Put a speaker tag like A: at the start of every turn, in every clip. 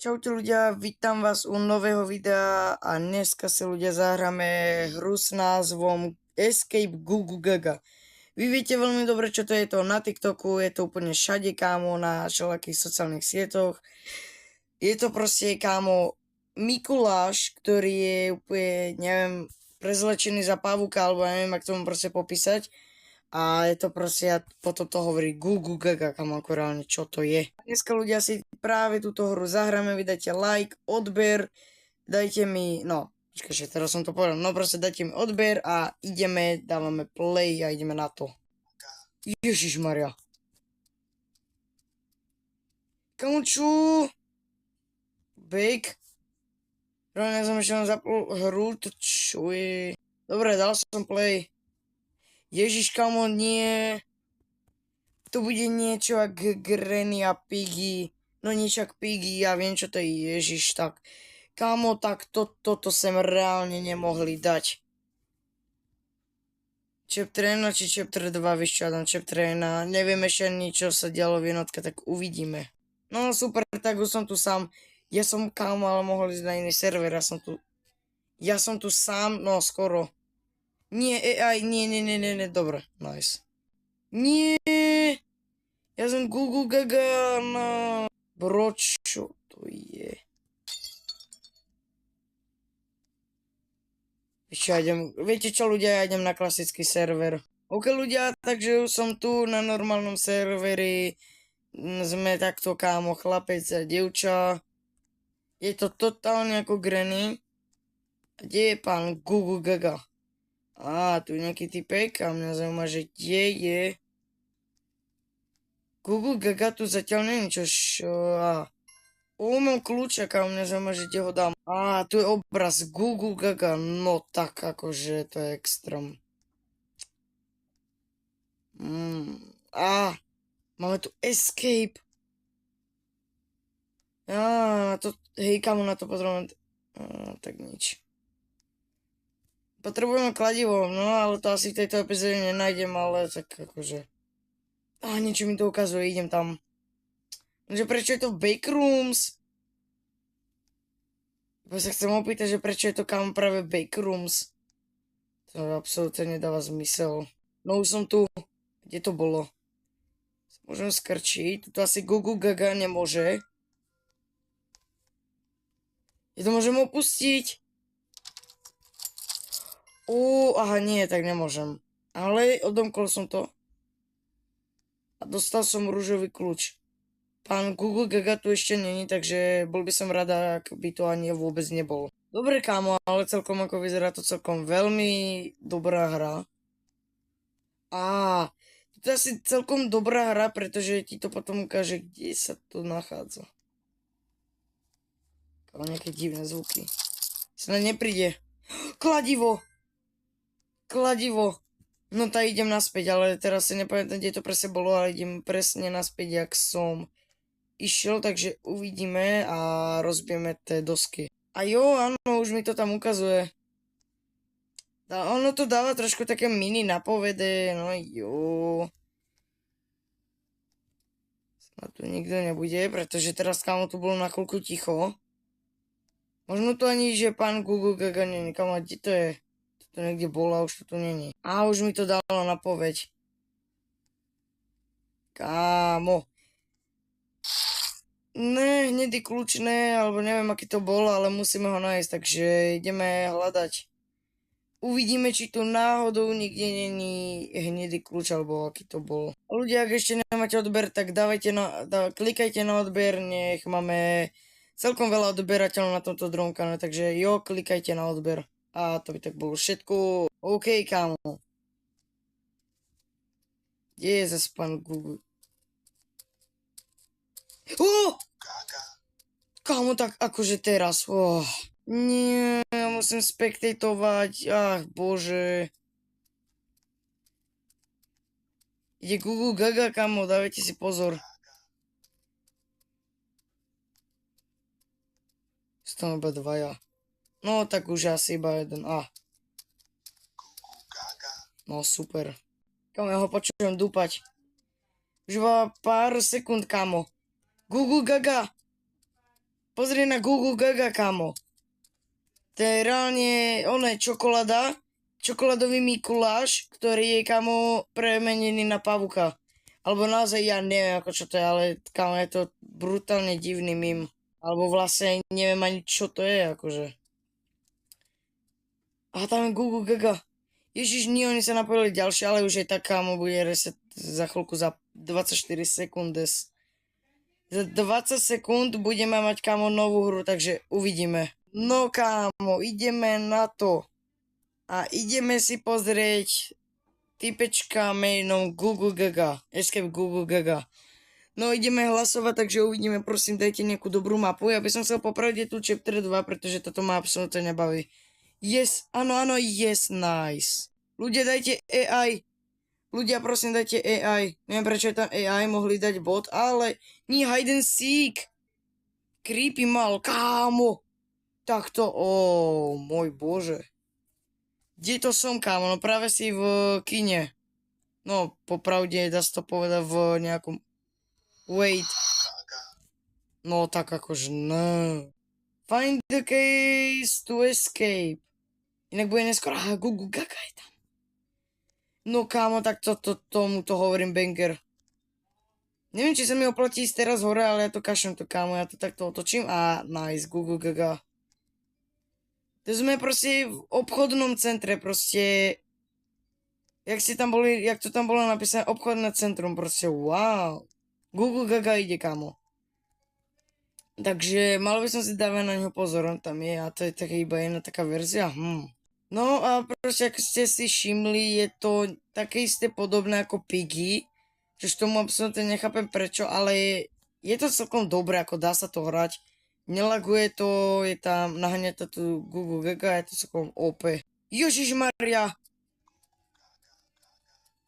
A: Čaute ľudia, vítam vás u nového videa a dneska si ľudia zahráme hru s názvom Escape Gugu Gaga. Vy viete veľmi dobre, čo to je na TikToku, je to úplne všade, kámo, na všelakých sociálnych sietoch. Je to proste, kámo, Mikuláš, ktorý je úplne, neviem, prezlečený za pavúka, alebo neviem, ak tomu proste popísať. A je to proste, potom to hovorí Gugu Gaga, kam ako reálne, čo to je. Dneska ľudia si práve túto hru zahráme, vy dajte like, odber, dajte mi, počkajte, teraz som to povedal, proste dajte mi odber a ideme, dávame play a ideme na to. Ježišmaria. Kamu čo? Bake? Rovne som ešte len zapol hru, to čo je? Dobre, dal som play. Ježiš, kamo, nie. To bude niečo ako Granny a Piggy. No niečo ako Piggy, ja viem, čo to je, Ježiš, tak. Kamo, tak toto sem reálne nemohli dať. Chapter 1 či Chapter 2, vieš čo, tam Chapter 1. Neviem ešte ani, čo sa dialo v jednotke, tak uvidíme. No super, tak už som tu sám. Ja som kamo, ale mohol ísť na iný server, ja som tu sám, no skoro. Nie, AI, nie, dobre, nice. Nie, ja som Gugu Gaga, no. Bro, čo to je? Viete čo ľudia, ja idem na klasický server. OK ľudia, takže už som tu na normálnom serveri. Sme takto, kámo, chlapec a dievča. Je to totálne ako Granny. A kde je pán Gugu Gaga? Tu je nejaký typek a mňa zaujíma, že kde je Gugu Gaga, tu zatiaľ neviem čo. Mám kľúčaka a mňa zaujíma, že kde ho dám. Tu je obraz Gugu Gaga, no tak akože to je extrém. Máme tu Escape. Hej, kamo, na to potrebujem. Tak nič. Potrebujeme kladivo, no ale to asi v tejto epizóde nenájdem, ale tak akože... niečo mi to ukazuje, idem tam. Že prečo je to Bakerooms? Bo sa chcem opýtať, že prečo je to kam práve Bakerooms? To absolútne nedáva zmysel. No už som tu. Kde to bolo? Môžem skrčiť. Tu asi Gugu Gaga nemôže. Ja to môžem opustiť. Nie, tak nemôžem. Ale odomkol som to. A dostal som rúžový kľúč. Pán Gugu Gaga tu ešte není, takže bol by som rada, ak by to ani vôbec nebol. Dobre, kámo, ale celkom ako vyzerá to celkom veľmi dobrá hra. To je asi celkom dobrá hra, pretože ti to potom ukáže, kde sa to nachádza. Nejaké divné zvuky. Snad nepríde. Kladivo! No tak idem naspäť, ale teraz si nepamätám, kde to presne bolo, ale idem presne naspäť, jak som išiel, takže uvidíme a rozbijeme tie dosky. Áno, už mi to tam ukazuje. Ono to dáva trošku také mini napovede, no jo. Snad tu nikto nebude, pretože teraz kámo tu bolo na chvíľku ticho. Možno to ani, že pán Gugu Gaga nie, kámo, kde to je? To niekde bolo a už to tu není. Už mi to dalo napoveď. Kámo. Ne, hnedý kľúč ne, alebo neviem, aký to bol, ale musíme ho nájsť, takže ideme hľadať. Uvidíme, či tu náhodou nikde není hnedý kľúč, alebo aký to bol. Ľudia, ak ešte nemáte odber, tak klikajte na odber, nech máme celkom veľa odberateľov na tomto druhom kanále, takže klikajte na odber. A to by tak bolo všetko. OK, kámo. Kde je zase pán Gugu? Kámo, tak akože teraz. Nie, ja musím spektatovať. Bože. Ide Gugu Gaga, kámo, dávajte si pozor. Sú tam iba dvaja. No, tak už asi iba jeden. No, super. Kámo, ja ho počujem dúpať. Už iba pár sekúnd, kámo. Gugu Gaga. Pozri na Google Gaga, kamo. To je reálne, čokoláda, čokoládový Mikuláš, ktorý je, kamo, premenený na pavuka. Alebo naozaj, ja neviem, ako čo to je, ale, kamo, je to brutálne divný mím. Alebo vlastne neviem ani, čo to je, akože. A tam je Google Gaga. Ježiš, nie, oni sa napojili ďalšie, ale už je tak, kamo, bude reset za chvíľku, za 24 sekúnd. Za 20 sekúnd budeme mať, kamo, novú hru, takže uvidíme. No, kámo, ideme na to. A ideme si pozrieť typečka menom Google Gaga. Escape Google Gaga. No, ideme hlasovať, takže uvidíme, prosím, dajte nejakú dobrú mapu. Ja by som chcel popraviť tu chapter 2, pretože toto ma absolútne nebaví. Yes, áno, yes, nice. Ľudia, dajte AI. Ľudia, prosím, dajte AI. Neviem, prečo je tam AI, mohli dať bot, ale nie hide and seek. Creepy mal, kámo. Takto, môj bože. Kde to som, kámo? No práve si v kine. No, popravde dá sa to povedať v nejakom... Wait. No, tak akože, no. Find the case to escape. Inak bude neskôr, Google Gaga je tam. No, kámo, tak tomuto hovorím banger. Neviem, či sa mi oplatí ísť teraz hore, ale ja to kašem to, kámo. Ja to takto otočím a nice, Google Gaga. To sme proste v obchodnom centre, proste, jak to tam bolo napísané, obchodné centrum, proste, wow. Google Gaga ide, kámo. Takže mal by som si dávať na ňo pozor, on tam je a to je taká iba jedna taká verzia, No a proste, ako ste si všimli, je to také isté podobné ako Piggy, že tomu absolútne nechápem prečo, ale je to celkom dobré, ako dá sa to hrať. Nelaguje to, je tam, naháňa to tu Google Gaga, je to celkom OP. Ježišmaria!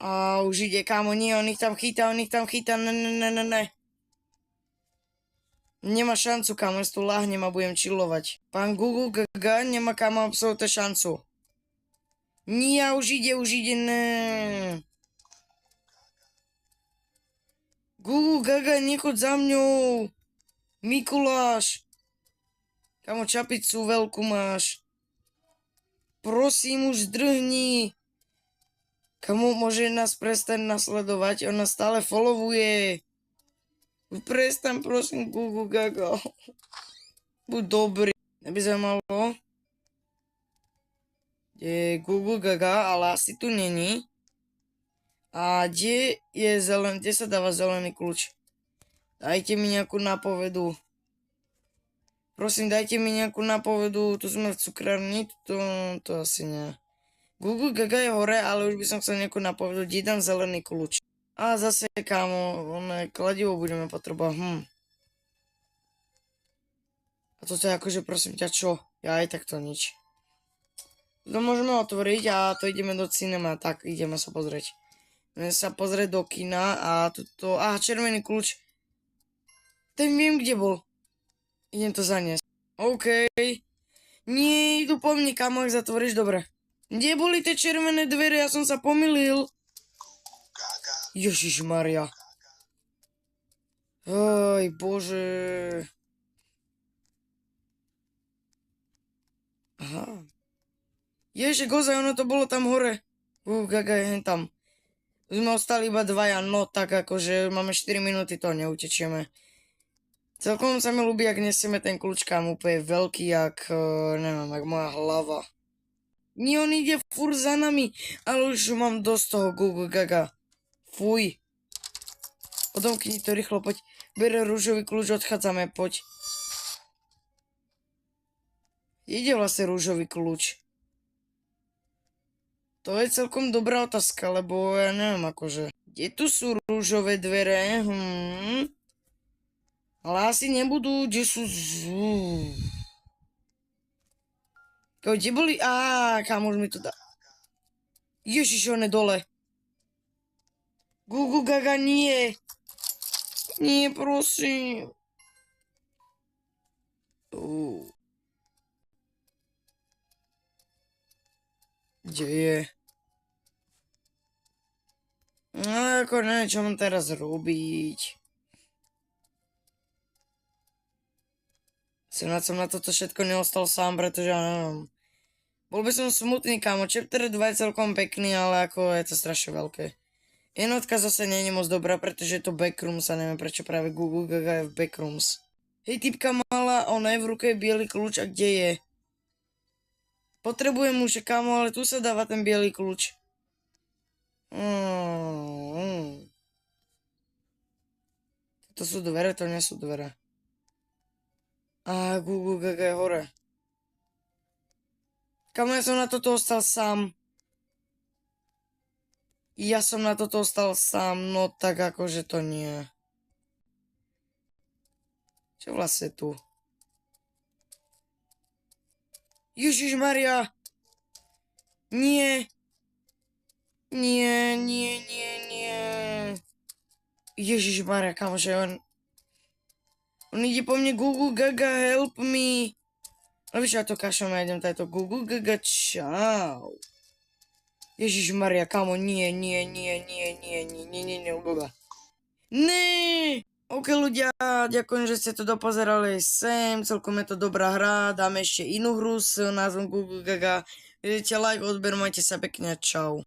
A: A už ide, kámo, nie, on ich tam chytá, ne. Nemá šancu, kámo, ja tu láhnem a budem chillovať. Pán Google Gaga nemá, kámo, absolútne šancu. Nie, už ide, ne. Google Gaga, nechoď za mňou. Mikuláš. Kamo, čapicu veľkú máš. Prosím, už zdrhni. Kamo, môže nás prestať nasledovať? On nás stále followuje. Prestaň, prosím, Google Gaga. Buď dobrý. Neby zaujímalo. Je Google Gaga, ale asi tu není. A kde sa dáva zelený kľúč? Dajte mi nejakú nápovedu. Prosím, dajte mi nejakú nápovedu, tu sme v cukrárni, to asi nie. Google Gaga je hore, ale už by som chcel nejakú nápovedu, kde dám zelený kľúč. A zase, kámo, kladivo budeme potrebovať, A toto je akože, prosím ťa, čo? Ja aj takto nič. To môžeme otvoriť a to ideme do cinema, tak ideme sa pozrieť. Ideme sa pozrieť do kina a tuto, červený kľúč. Ten viem, kde bol. Idem to zaniesť. OK. Nie, idú po mne, kamo, ak zatvoríš, dobre. Kde boli tie červené dvere? Ja som sa pomýlil. Ježišmaria. Oj, bože. Aha. Ježe, gozaj, ono to bolo tam hore. Gaga je tam. Sme ostali iba dvaja, no tak akože máme 4 minúty, to neutečieme. Celkom sa mi ľúbi, ak nesieme ten kľúč, kam úplne veľký, neviem, jak moja hlava. Nie, on ide furt za nami, ale už mám dosť toho Google Gaga. Fuj. Odomkni to rýchlo, poď. Bere rúžový kľúč, odchádzame, poď. Ide vlastne rúžový kľúč. To je celkom dobrá otázka, lebo ja neviem akože. Kde tu sú rúžové dvere? Ale asi nebudú, kde sú... Kde boli? Kam už mi to dá. Ježiš, on je dole. Google Gaga, nie. Nie, prosím. Kde je? No, ako neviem, čo mám teraz robiť. Som na toto všetko neostal sám, pretože ja neviem. Bol by som smutný, kámo. Chapter 2 je celkom pekný, ale ako je to strašne veľké. Jednotka zase nie je moc dobrá, pretože je to Backrooms a neviem prečo práve Google Gaga je v Backrooms. Hej, typka mala, ona je v ruke biely kľúč a kde je? Potrebujem už, kámo, ale tu sa dáva ten biely kľúč. To sú dvere, to nie sú dvere. A Google Gaga je hore. Kámo, ja som na toto ostal sám. Ja som na toto ostal sám, no tak akože to nie. Čo vlastne tu? Ježišmaria! Nie! Nie. Ježišmaria, kamože, on ide po mne, Google Gaga, help me! No víš, ja to kašom, ja idem tajto, Google Gaga, čau! Ježišmaria, kamo, nie, Gaga. Ne! OK ľudia, ďakujem, že ste to dopozerali sem, celkom je to dobrá hra, dáme ešte inú hru s názvom Google Gaga. Vidíte, like, odber, majte sa pekne, čau.